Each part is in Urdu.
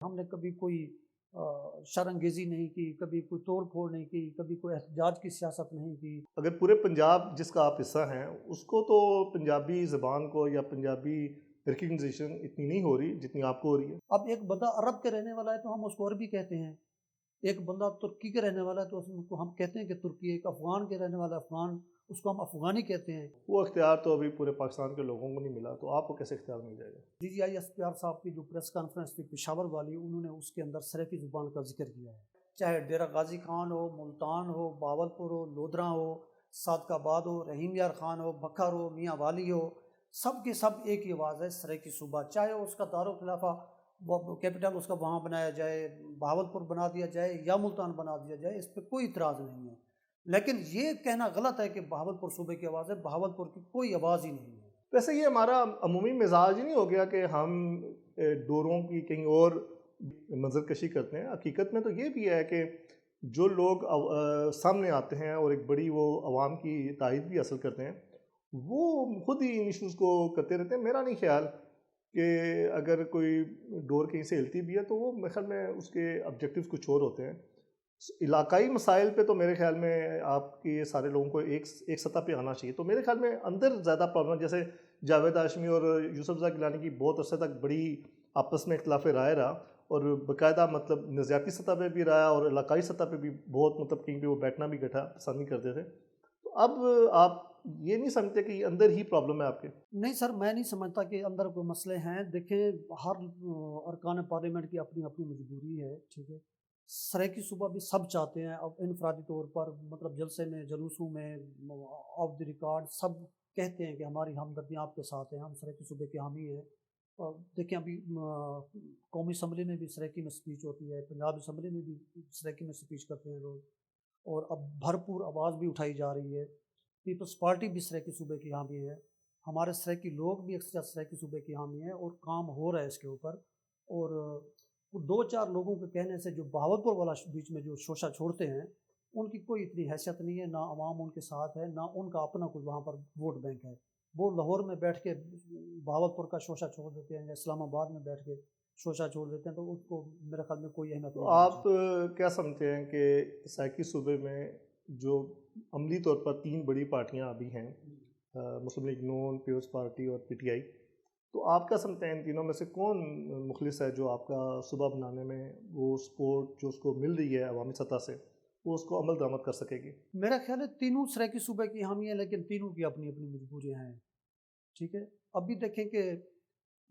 ہم نے کبھی کوئی شرانگیزی نہیں کی، کبھی کوئی توڑ پھوڑ نہیں کی، کبھی کوئی احتجاج کی سیاست نہیں کی۔ اگر پورے پنجاب جس کا آپ حصہ ہیں اس کو تو پنجابی زبان کو یا پنجابی ریکگنائزیشن اتنی نہیں ہو رہی جتنی آپ کو ہو رہی ہے۔ اب ایک بندہ عرب کے رہنے والا ہے تو ہم اس کو عربی کہتے ہیں، ایک بندہ ترکی کے رہنے والا ہے تو اس کو ہم کہتے ہیں کہ ترکی، ایک افغان کے رہنے والا افغان، اس کو ہم افغانی کہتے ہیں۔ وہ اختیار تو ابھی پورے پاکستان کے لوگوں کو نہیں ملا، تو آپ کو کیسے اختیار مل جائے گا؟ D G I S P R صاحب کی جو پریس کانفرنس تھی پشاور والی، انہوں نے اس کے اندر سرائیکی زبان کا ذکر کیا ہے، چاہے ڈیرہ غازی خان ہو، ملتان ہو، باولپور ہو، لودھراں ہو، صادق آباد ہو، رحیم یار خان ہو، بکھر ہو، میاں والی ہو، سب کے سب ایک ہی آواز ہے سرائیکی صوبہ، چاہے اس کا دارالخلافہ کیپٹل اس کا وہاں بنایا جائے، بہاولپور بنا دیا جائے یا ملتان بنا دیا جائے، اس پہ کوئی اعتراض نہیں ہے، لیکن یہ کہنا غلط ہے کہ بہاولپور صوبے کی آواز ہے، بہاولپور کی کوئی آواز ہی نہیں ہے۔ ویسے یہ ہمارا عمومی مزاج ہی نہیں ہو گیا کہ ہم ڈوروں کی کہیں اور منظر کشی کرتے ہیں؟ حقیقت میں تو یہ بھی ہے کہ جو لوگ سامنے آتے ہیں اور ایک بڑی وہ عوام کی تائید بھی حاصل کرتے ہیں، وہ خود ہی ان ایشوز کو کرتے رہتے ہیں۔ میرا نہیں خیال کہ اگر کوئی ڈور کہیں سے ہلتی بھی ہے تو وہ میرے خیال میں اس کے آبجیکٹیوز کچھ اور ہوتے ہیں۔ علاقائی مسائل پہ تو میرے خیال میں آپ کے سارے لوگوں کو ایک سطح پہ آنا چاہیے۔ تو میرے خیال میں اندر زیادہ پرابلم، جیسے جاوید ہاشمی اور یوسف زئی گیلانی کی بہت عرصے تک بڑی آپس میں اختلاف رائے رہا، اور باقاعدہ مطلب نظریاتی سطح پہ بھی رہا اور علاقائی سطح پہ بھی بہت مطلب کہیں پہ وہ بیٹھنا بھی گٹھا پسند نہیں کرتے تھے۔ تو اب آپ یہ نہیں سمجھتے کہ اندر ہی پرابلم ہے آپ کے؟ نہیں سر، میں نہیں سمجھتا کہ اندر کوئی مسئلے ہیں۔ دیکھیں، ہر ارکان پارلیمنٹ کی اپنی اپنی مجبوری ہے، ٹھیک ہے، سرائیکی صوبہ بھی سب چاہتے ہیں، اب انفرادی طور پر مطلب جلسے میں، جلوسوں میں، آف دی ریکارڈ سب کہتے ہیں کہ ہماری ہمدردیاں آپ کے ساتھ ہیں، ہم سرائیکی صوبے کے حامی ہیں۔ اور دیکھیں ابھی قومی اسمبلی میں بھی سرائیکی میں سپیچ ہوتی ہے، پنجاب اسمبلی میں بھی سرائیکی میں سپیچ کرتے ہیں لوگ، اور اب بھرپور آواز بھی اٹھائی جا رہی ہے۔ پیپلز پارٹی بھی سرائیکی صوبے کی حامی ہے، ہمارے سرائیکی لوگ بھی اکثر سرائیکی صوبے کے حامی ہیں، اور کام ہو رہا ہے اس کے اوپر۔ اور دو چار لوگوں کے کہنے سے جو بہاولپور والا بیچ میں جو شوشہ چھوڑتے ہیں، ان کی کوئی اتنی حیثیت نہیں ہے، نہ عوام ان کے ساتھ ہے، نہ ان کا اپنا کوئی وہاں پر ووٹ بینک ہے۔ وہ لاہور میں بیٹھ کے بہاولپور کا شوشہ چھوڑ دیتے ہیں، یا اسلام آباد میں بیٹھ کے شوشہ چھوڑ دیتے ہیں، تو اس کو میرے خیال میں کوئی اہمیت تو نہیں دینی آپ چاہیے۔ کیا سمجھتے ہیں کہ سرائیکی صوبے میں جو عملی طور پر تین بڑی پارٹیاں ابھی ہیں، مسلم لیگ نون، پیپلز پارٹی اور پی ٹی آئی، تو آپ کیا سمجھتے ہیں ان تینوں میں سے کون مخلص ہے جو آپ کا صوبہ بنانے میں وہ سپورٹ جو اس کو مل رہی ہے عوامی سطح سے، وہ اس کو عمل درآمد کر سکے گی؟ میرا خیال ہے تینوں سرائیکی صوبے کی حامی ہیں، لیکن تینوں کی اپنی اپنی مجبوریاں ہیں، ٹھیک ہے۔ ابھی دیکھیں کہ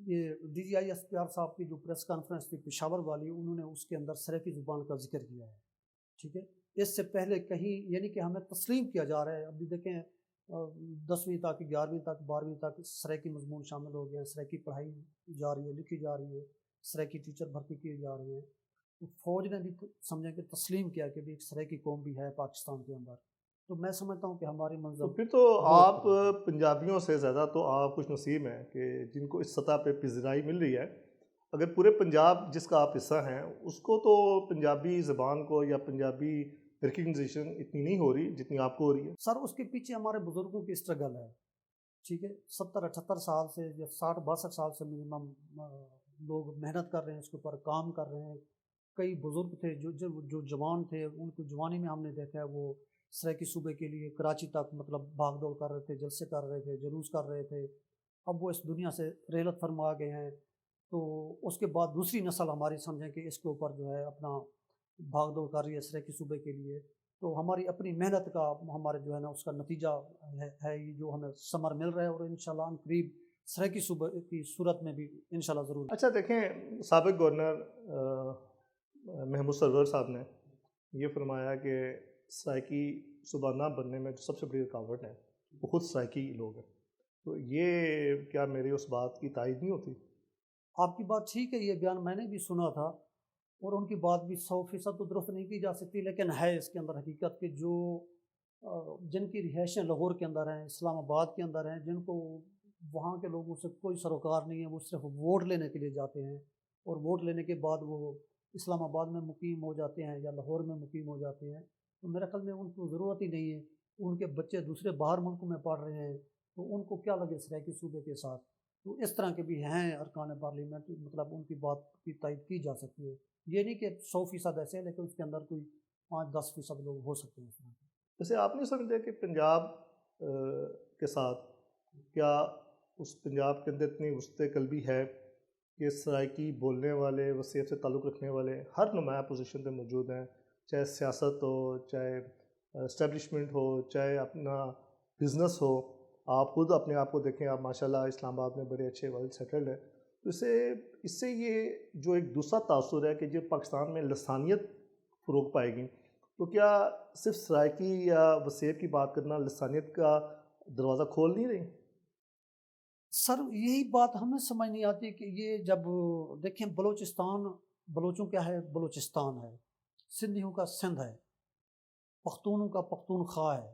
یہ D G I S P R صاحب کی جو پریس کانفرنس تھی پشاور والی، انہوں نے اس کے اندر سرائیکی زبان کا ذکر کیا ہے، ٹھیک ہے۔ اس سے پہلے کہیں یعنی کہ ہمیں تسلیم کیا جا رہا ہے، ابھی دیکھیں 10ویں تک، 11ویں تک، 12ویں تک سرائیکی مضمون شامل ہو گئے ہیں، سرائیکی پڑھائی جا رہی ہے، لکھی جا رہی ہے، سرائیکی ٹیچر بھرتی کیے جا رہے ہیں۔ تو فوج نے بھی سمجھیں کہ تسلیم کیا کہ بھی ایک سرائیکی قوم بھی ہے پاکستان کے اندر، تو میں سمجھتا ہوں کہ ہماری تو منظم پھر تو بہت آپ قریب ہے۔ پنجابیوں سے زیادہ تو آپ خوش نصیب ہیں کہ جن کو اس سطح پہ پذیرائی مل رہی ہے۔ اگر پورے پنجاب جس کا آپ حصہ ہیں اس کو تو پنجابی زبان کو یا پنجابی ریکگنائزیشن اتنی نہیں ہو رہی جتنی آپ کو ہو رہی ہے۔ سر اس کے پیچھے ہمارے بزرگوں کی اسٹرگل ہے، ٹھیک ہے، 70-78 سال سے یا 60-62 سال سے منیمم لوگ محنت کر رہے ہیں، اس کے اوپر کام کر رہے ہیں۔ کئی بزرگ تھے جو جوان تھے، ان کو جوانی میں ہم نے دیکھا ہے وہ سرائیکی صوبے کے لیے کراچی تک مطلب بھاگ دوڑ کر رہے تھے، جلسے کر رہے تھے، جلوس کر رہے تھے۔ اب وہ اس دنیا سے رحلت فرما گئے ہیں، تو اس کے بعد دوسری نسل ہماری سمجھیں کہ اس کے اوپر جو ہے اپنا بھاگ دوڑ کر رہی ہے سرائیکی صوبے کے لیے، تو ہماری اپنی محنت کا ہمارے جو ہے نا اس کا نتیجہ ہے یہ جو ہمیں ثمر مل رہا ہے، اور انشاءاللہ ان قریب سرائیکی صوبے کی صورت میں بھی انشاءاللہ ضرور۔ اچھا دیکھیں، سابق گورنر محمود سرور صاحب نے یہ فرمایا کہ سرائیکی صوبہ نہ بننے میں جو سب سے بڑی رکاوٹ ہے وہ خود سرائیکی لوگ ہیں، تو یہ کیا میری اس بات کی تائید نہیں ہوتی؟ آپ کی بات ٹھیک ہے، یہ بیان میں نے بھی سنا تھا، اور ان کی بات بھی 100% تو درست نہیں کی جا سکتی، لیکن ہے اس کے اندر حقیقت کہ جو جن کی رہائشیں لاہور کے اندر ہیں، اسلام آباد کے اندر ہیں، جن کو وہاں کے لوگوں سے کوئی سروکار نہیں ہے، وہ صرف ووٹ لینے کے لیے جاتے ہیں، اور ووٹ لینے کے بعد وہ اسلام آباد میں مقیم ہو جاتے ہیں یا لاہور میں مقیم ہو جاتے ہیں، تو میرے خیال میں ان کو ضرورت ہی نہیں ہے۔ ان کے بچے دوسرے باہر ملکوں میں پڑھ رہے ہیں، تو ان کو کیا لگے سرائیکی صوبے کے ساتھ۔ تو اس طرح کے بھی ہیں ارکان پارلیمنٹ، مطلب ان کی بات کی تائید کی جا سکتی ہے. یہ نہیں کہ 100% ایسے ہیں، لیکن اس کے اندر کوئی 5-10% لوگ ہو سکتے ہیں اس طرح کے. ویسے آپ نہیں سمجھتے کہ پنجاب کے ساتھ کیا اس پنجاب کے اندر اتنی وسط قلبی ہے کہ سرائیکی بولنے والے، وسیعت سے تعلق رکھنے والے ہر نمایاں پوزیشن پہ موجود ہیں، چاہے سیاست ہو، چاہے اسٹیبلشمنٹ ہو، چاہے اپنا بزنس ہو. آپ خود اپنے آپ کو دیکھیں، آپ ماشاءاللہ اسلام آباد میں بڑے اچھے ویل سیٹلڈ ہیں. تو اس سے یہ جو ایک دوسرا تاثر ہے کہ جو پاکستان میں لسانیت فروغ پائے گی، تو کیا صرف سرائیکی یا وسیعت کی بات کرنا لسانیت کا دروازہ کھول نہیں رہی؟ سر یہی بات ہمیں سمجھ نہیں آتی کہ یہ جب دیکھیں بلوچستان، بلوچوں کیا ہے، بلوچستان ہے، سندھیوں کا سندھ ہے، پختونوں کا پختونخوا ہے،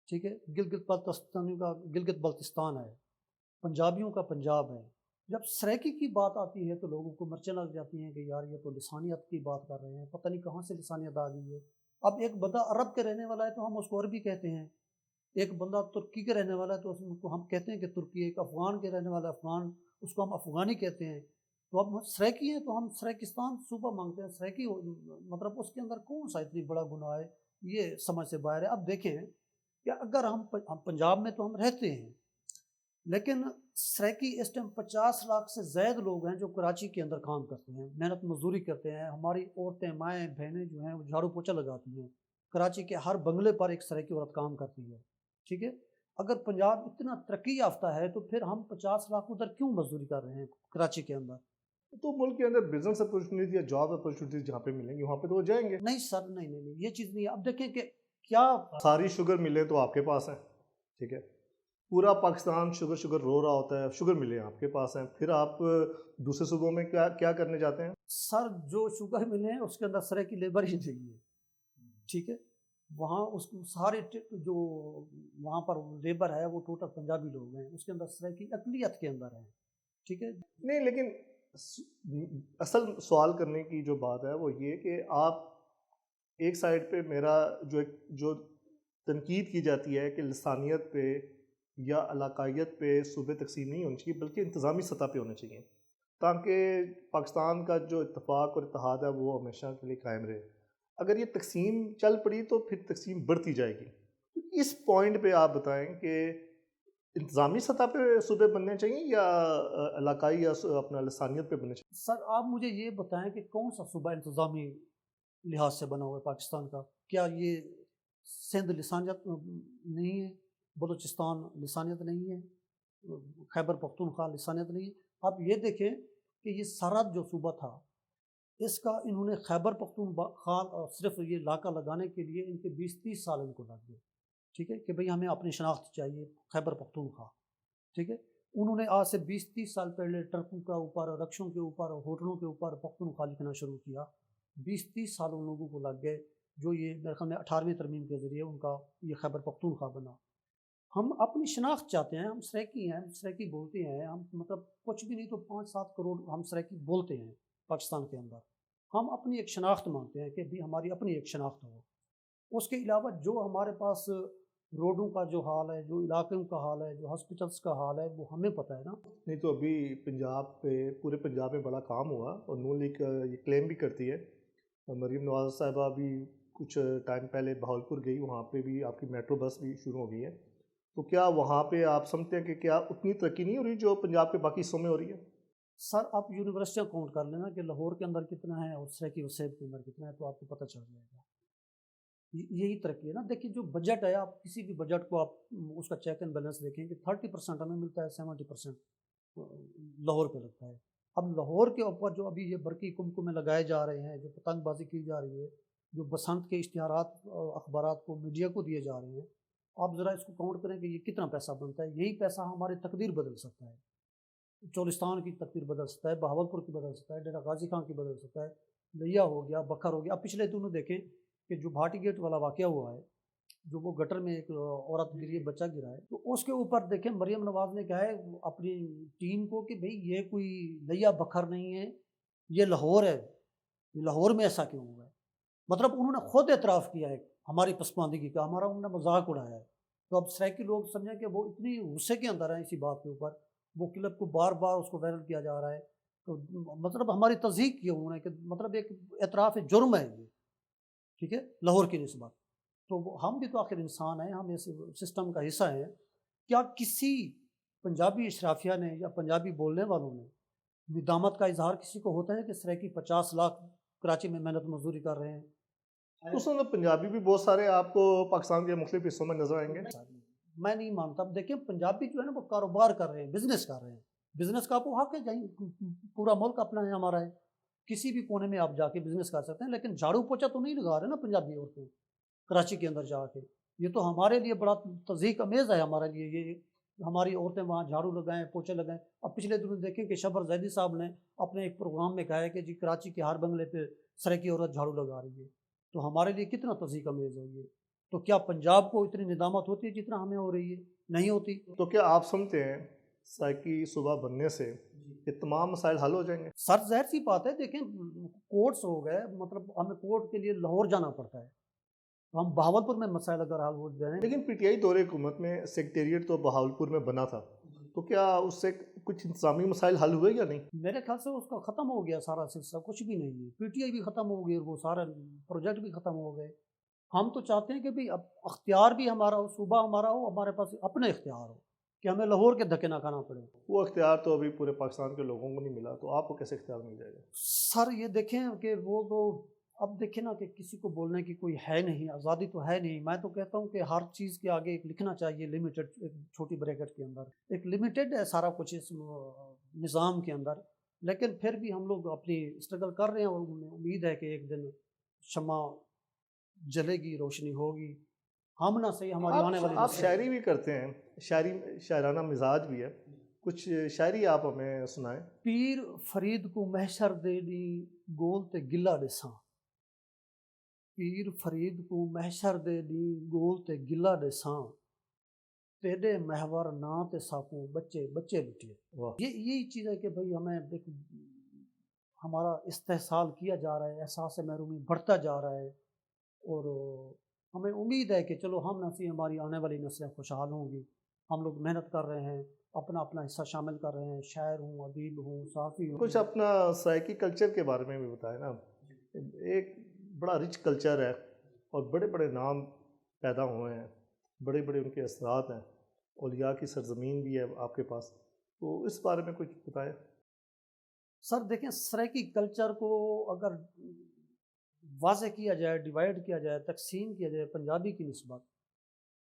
ٹھیک ہے، گلگت بلتستانیوں کا گلگت بلتستان ہے، پنجابیوں کا پنجاب ہے. جب سریکی کی بات آتی ہے تو لوگوں کو مرچیں لگ جاتی ہیں کہ یار یہ تو لسانیت کی بات کر رہے ہیں، پتہ نہیں کہاں سے لسانیت آ گئی ہے. اب ایک بندہ عرب کے رہنے والا ہے تو ہم اس کو عربی کہتے ہیں، ایک بندہ ترکی کے رہنے والا ہے تو اس کو ہم کہتے ہیں کہ ترکی، ایک افغان کے رہنے والا افغان، اس کو ہم افغانی کہتے ہیں. تو اب ہم سریکی ہیں تو ہم سریکستان صوبہ مانگتے ہیں. سریکی مطلب اس کے اندر کون سا اتنی بڑا گناہ ہے، یہ سمجھ سے باہر ہے. اب دیکھیں کہ اگر ہم پنجاب میں تو ہم رہتے ہیں، لیکن سریکی اس ٹائم 50 لاکھ سے زائد لوگ ہیں جو کراچی کے اندر کام کرتے ہیں، محنت مزدوری کرتے ہیں. ہماری عورتیں، مائیں، بہنیں جو ہیں وہ جھاڑو پوچھا لگاتی ہیں. کراچی کے ہر بنگلے پر ایک سریکی عورت کام کرتی ہے، ٹھیک ہے. اگر پنجاب اتنا ترقی یافتہ ہے تو پھر ہم 50 لاکھ ادھر کیوں مزدوری کر رہے ہیں کراچی کے اندر؟ تو ملک کے اندر بزنس اپرچونیٹی یا جاب اپرچونیٹیز جہاں پہ ملیں گی وہاں پہ تو وہ جائیں گے. نہیں سر، نہیں، یہ چیز نہیں ہے. اب دیکھیں کہ کیا ساری شوگر ملیں تو آپ کے پاس ہیں، ٹھیک ہے، پورا پاکستان شوگر رو رہا ہوتا ہے، شوگر ملیں آپ کے پاس ہیں، پھر آپ دوسرے صوبوں میں کیا کرنے جاتے ہیں؟ سر جو شوگر ملے ہیں اس کے اندر سرے کی لیبر ہی نہیں ہے، ٹھیک ہے. وہاں اس سارے جو وہاں پر لیبر ہے وہ ٹوٹل پنجابی لوگ ہیں، اس کے اندر سرے کی اقلیت کے اندر ہے، ٹھیک ہے. نہیں، لیکن اصل سوال کرنے کی جو بات ہے وہ یہ کہ آپ ایک سائڈ پہ میرا جو تنقید کی جاتی ہے کہ لسانیت پہ یا علاقائیت پہ صوبے تقسیم نہیں ہونی چاہیے بلکہ انتظامی سطح پہ ہونے چاہیے تاکہ پاکستان کا جو اتفاق اور اتحاد ہے وہ ہمیشہ کے لیے قائم رہے. اگر یہ تقسیم چل پڑی تو پھر تقسیم بڑھتی جائے گی. اس پوائنٹ پہ آپ بتائیں کہ انتظامی سطح پہ صوبے بننے چاہیے یا علاقائی یا اپنا لسانیت پہ بننے چاہیے؟ سر آپ مجھے یہ بتائیں کہ کون سا صوبہ انتظامی لحاظ سے بنا ہوا ہے پاکستان کا؟ کیا یہ سندھ لسانیت نہیں ہے، بلوچستان لسانیت نہیں ہے، خیبر پختونخوا لسانیت نہیں ہے؟ آپ یہ دیکھیں کہ یہ سرحد جو صوبہ تھا اس کا انہوں نے خیبر پختونخوا صرف یہ علاقہ لگانے کے لیے ان کے 20-30 سال ان کو لگ گئے، ٹھیک ہے، کہ بھئی ہمیں اپنی شناخت چاہیے خیبر پختونخوا، ٹھیک ہے. انہوں نے آج سے 20-30 سال پہلے ٹرکوں کا اوپر، رکشوں کے اوپر، ہوٹلوں کے اوپر پختونخوا لکھنا شروع کیا. 20-30 سال ان لوگوں کو لگ گئے، جو یہ میرے خیال میں 18ویں ترمیم کے ذریعے ان کا یہ خیبر پختونخوا بنا. ہم اپنی شناخت چاہتے ہیں، ہم سریکی ہیں، ہم سریکی بولتے ہیں، ہم مطلب کچھ بھی نہیں تو 5-7 کروڑ ہم سریکی بولتے ہیں پاکستان کے اندر. ہم اپنی ایک شناخت مانگتے ہیں کہ بھی ہماری اپنی ایک شناخت ہو. اس کے علاوہ جو ہمارے پاس روڈوں کا جو حال ہے، جو علاقوں کا حال ہے، جو ہاسپٹلس کا حال ہے، وہ ہمیں پتہ ہے نا. نہیں تو ابھی پنجاب پہ پورے پنجاب میں بڑا کام ہوا اور نون لیگ یہ کلیم بھی کرتی ہے. مریم نواز صاحبہ بھی کچھ ٹائم پہلے بہاولپور گئی، وہاں پہ بھی آپ کی میٹرو بس بھی شروع ہو گئی ہے. تو کیا وہاں پہ آپ سمجھتے ہیں کہ کیا اتنی ترقی نہیں ہو رہی جو پنجاب کے باقی حصوں میں ہو رہی ہے؟ سر آپ یونیورسٹیاں کاؤنٹ کر لینا کہ لاہور کے اندر کتنا ہے اور سریکی وسیب کے اندر کتنا ہے تو آپ کو پتہ چل جائے گا. یہی ترقی ہے نا. دیکھیے جو بجٹ ہے، آپ کسی بھی بجٹ کو آپ اس کا چیک اینڈ بیلنس دیکھیں کہ 30% ہمیں ملتا ہے، 70% لاہور پہ لگتا ہے. اب لاہور کے اوپر جو ابھی یہ برقی کمکم میں لگائے جا رہے ہیں، جو پتنگ بازی کی جا رہی ہے، جو بسنت کے اشتہارات اخبارات کو میڈیا کو دیے جا رہے ہیں، آپ ذرا اس کو کاؤنٹ کریں کہ یہ کتنا پیسہ بنتا ہے. یہی پیسہ ہماری تقدیر بدل سکتا ہے، چولستان کی تقدیر بدل سکتا ہے، بہاولپور کی بدل سکتا ہے، ڈیرہ غازی خان کی بدل سکتا ہے، لیا ہو گیا، بکھر ہو گیا. اب پچھلے دنوں دیکھیں کہ جو بھاٹی گیٹ والا واقعہ ہوا ہے، جو وہ گٹر میں ایک عورت گری ہے، بچہ گرا ہے، تو اس کے اوپر دیکھیں مریم نواز نے کہا ہے اپنی ٹیم کو کہ بھئی یہ کوئی لیا بکھر نہیں ہے، یہ لاہور ہے، لاہور میں ایسا کیوں ہوا ہے. مطلب انہوں نے خود اعتراف کیا ہے ہماری پسماندگی کا، ہمارا انہوں نے مذاق اڑایا ہے. تو اب سریکی لوگ سمجھیں کہ وہ اتنی غصے کے اندر ہیں اسی بات کے اوپر. وہ کلپ کو بار بار اس کو وائرل کیا جا رہا ہے، تو مطلب ہماری تصدیق کیا انہوں نے کہ مطلب ایک اعتراف جرم ہے یہ، ٹھیک ہے، لاہور کی نسبت۔ تو ہم بھی تو آخر انسان ہیں، ہم اس سسٹم کا حصہ ہیں۔ کیا کسی پنجابی اشرافیہ نے یا پنجابی بولنے والوں نے ندامت کا اظہار کسی کو ہوتا ہے کہ سرائیکی 50 لاکھ کراچی میں محنت مزدوری کر رہے ہیں؟ اس میں پنجابی بھی بہت سارے آپ کو پاکستان کے مختلف حصوں میں نظر آئیں گے۔ میں نہیں مانتا۔ دیکھیں پنجابی جو ہے نا وہ کاروبار کر رہے ہیں، بزنس کر رہے ہیں، بزنس کا آپ کو حق ہے، جائیں پورا ملک اپنا ہے، ہمارا ہے، کسی بھی کونے میں آپ جا کے بزنس کر سکتے ہیں، لیکن جھاڑو پوچھا تو نہیں لگا رہے نا پنجابی عورتیں کراچی کے اندر جا کے۔ یہ تو ہمارے لیے بڑا تضحیک امیز ہے ہمارے لیے، یہ ہماری عورتیں وہاں جھاڑو لگائیں، پوچھے لگائیں۔ اب پچھلے دنوں دیکھیں کہ شبر زیدی صاحب نے اپنے ایک پروگرام میں کہا ہے کہ جی کراچی کے ہر بنگلے پہ سرائیکی عورت جھاڑو لگا رہی ہے، تو ہمارے لیے کتنا تضحیک امیز ہے یہ۔ تو کیا پنجاب کو اتنی ندامت ہوتی ہے جتنا ہمیں ہو رہی ہے؟ نہیں ہوتی۔ تو کیا آپ سمجھتے ہیں سرائیکی صوبہ بننے سے یہ تمام مسائل حل ہو جائیں گے؟ سر ظاہر سی بات ہے، دیکھیں کورٹس ہو گئے، مطلب ہمیں کورٹ کے لیے لاہور جانا پڑتا ہے، ہم بہاولپور میں مسائل اگر حل ہو جائیں۔ لیکن پی ٹی آئی دور حکومت میں سیکریٹریٹ تو بہاولپور میں بنا تھا، تو کیا اس سے کچھ انتظامی مسائل حل ہوئے یا نہیں؟ میرے خیال سے اس کا ختم ہو گیا سارا سلسلہ، کچھ بھی نہیں ہے، پی ٹی آئی بھی ختم ہو گئی اور وہ سارے پروجیکٹ بھی ختم ہو گئے۔ ہم تو چاہتے ہیں کہ بھی اب اختیار بھی ہمارا ہو، صوبہ ہمارا ہو، ہمارے پاس اپنے اختیار ہو کہ ہمیں لاہور کے دھکے نہ کھانا پڑے۔ وہ اختیار تو ابھی پورے پاکستان کے لوگوں کو نہیں ملا، تو آپ کو کیسے اختیار مل جائے گا؟ سر یہ دیکھیں کہ وہ تو اب دیکھیں نا کہ کسی کو بولنے کی کوئی ہے نہیں، آزادی تو ہے نہیں۔ میں تو کہتا ہوں کہ ہر چیز کے آگے ایک لکھنا چاہیے لمیٹڈ، ایک چھوٹی بریکٹ کے اندر ایک لمیٹڈ ہے سارا کچھ اس نظام کے اندر، لیکن پھر بھی ہم لوگ اپنی اسٹرگل کر رہے ہیں اور امید ہے کہ ایک دن شمع جلے گی، روشنی ہوگی، ہم نہ صحیح ہماری آنے والی آپ نسل۔ شاعری بھی کرتے ہیں، شاعرانہ مزاج بھی ہے، کچھ شاعری آپ ہمیں سنائیں۔ پیر فرید کو محشر دے دی گول تے گلا ڈساں، پیر فرید کو محشر دے دی گول تے گلا ڈساں، تیرے محور نا تے ساکوں بچے بچے لٹے۔ یہی چیز ہے کہ بھئی ہمیں ہمارا استحصال کیا جا رہا ہے، احساس محرومی بڑھتا جا رہا ہے، اور ہمیں امید ہے کہ چلو ہم نہ صحیح ہماری آنے والی نسلیں خوشحال ہوں گی۔ ہم لوگ محنت کر رہے ہیں، اپنا اپنا حصہ شامل کر رہے ہیں، شاعر ہوں، ادیب ہوں، صحافی ہوں۔ کچھ اپنا سرائیکی کلچر کے بارے میں بھی بتائیں نا۔ ایک بڑا رچ کلچر ہے اور بڑے بڑے نام پیدا ہوئے ہیں، بڑے بڑے ان کے اثرات ہیں، اولیاء کی سرزمین بھی ہے آپ کے پاس، تو اس بارے میں کچھ بتائیں۔ سر دیکھیں سرائیکی کلچر کو اگر واضح کیا جائے، ڈیوائڈ کیا جائے، تقسیم کیا جائے پنجابی کی نسبت،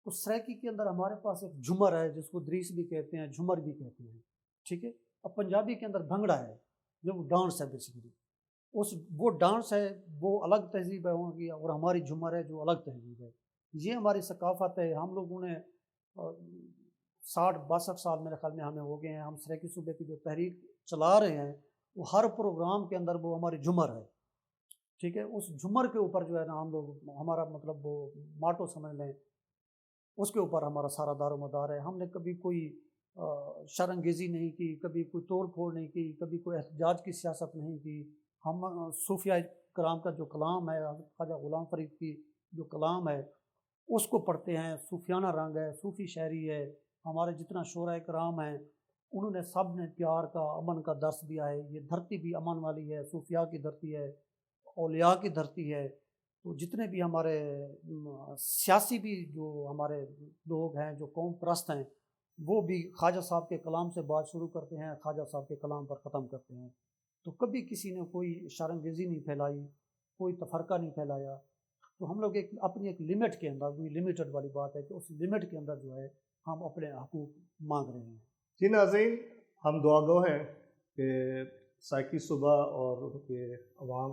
تو سرائیکی کے اندر ہمارے پاس ایک جھمر ہے جس کو دریس بھی کہتے ہیں، جھمر بھی کہتے ہیں، ٹھیک ہے۔ اب پنجابی کے اندر بھنگڑا ہے جو وہ ڈانس ہے بیسیکلی، وہ ڈانس ہے، وہ الگ تہذیب ہے وہاں کی، اور ہماری جھمر ہے جو الگ تہذیب ہے۔ یہ ہماری ثقافت ہے۔ ہم لوگوں نے 60-62 سال میرے خیال میں ہمیں ہو گئے ہیں، ہم سرائیکی صوبے کی جو تحریک چلا رہے ہیں، وہ ہر پروگرام کے اندر وہ ہماری جھمر ہے، ٹھیک ہے۔ اس جھمر کے اوپر جو ہے نا ہم لوگ، ہمارا مطلب وہ ماٹو سمجھ لیں، اس کے اوپر ہمارا سارا دار و مدار ہے۔ ہم نے کبھی کوئی شرانگیزی نہیں کی، کبھی کوئی توڑ پھوڑ نہیں کی، کبھی کوئی احتجاج کی سیاست نہیں کی۔ ہم صوفیہ کرام کا جو کلام ہے، خواجہ غلام فرید کی جو کلام ہے اس کو پڑھتے ہیں، صوفیانہ رنگ ہے، صوفی شاعری ہے۔ ہمارے جتنا شعراء کرام ہیں انہوں نے سب نے پیار کا، امن کا درس دیا ہے۔ یہ دھرتی بھی امن والی ہے، صوفیاء کی دھرتی ہے، اولیاء کی دھرتی ہے۔ تو جتنے بھی ہمارے سیاسی بھی جو ہمارے لوگ ہیں جو قوم پرست ہیں، وہ بھی خواجہ صاحب کے کلام سے بات شروع کرتے ہیں، خواجہ صاحب کے کلام پر ختم کرتے ہیں۔ تو کبھی کسی نے کوئی شرانگیزی نہیں پھیلائی، کوئی تفرقہ نہیں پھیلایا۔ تو ہم لوگ اپنی ایک لمٹ کے اندر، وہی لمیٹڈ والی بات ہے کہ اس لمٹ کے اندر جو ہے ہم اپنے حقوق مانگ رہے ہیں۔ جی ناظرین، ہم دعا گو ہیں کہ سرائیکی صوبہ اور ان کے عوام،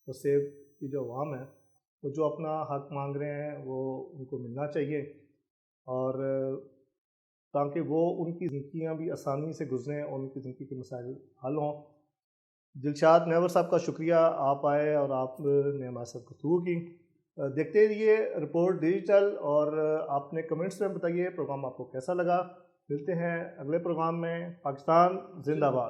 وسیب کی جو عوام ہے، وہ جو اپنا حق مانگ رہے ہیں وہ ان کو ملنا چاہیے، اور تاکہ وہ ان کی زندگیاں بھی آسانی سے گزریں اور ان کی زندگی کے مسائل حل ہوں۔ دلشاد نیور صاحب کا شکریہ، آپ آئے اور آپ نے ہمارے ساتھ گفتگو کی۔ دیکھتے رہیے رپورٹ ڈیجیٹل، اور آپ نے کمنٹس میں بتائیے پروگرام آپ کو کیسا لگا۔ ملتے ہیں اگلے پروگرام میں۔ پاکستان زندہ باد۔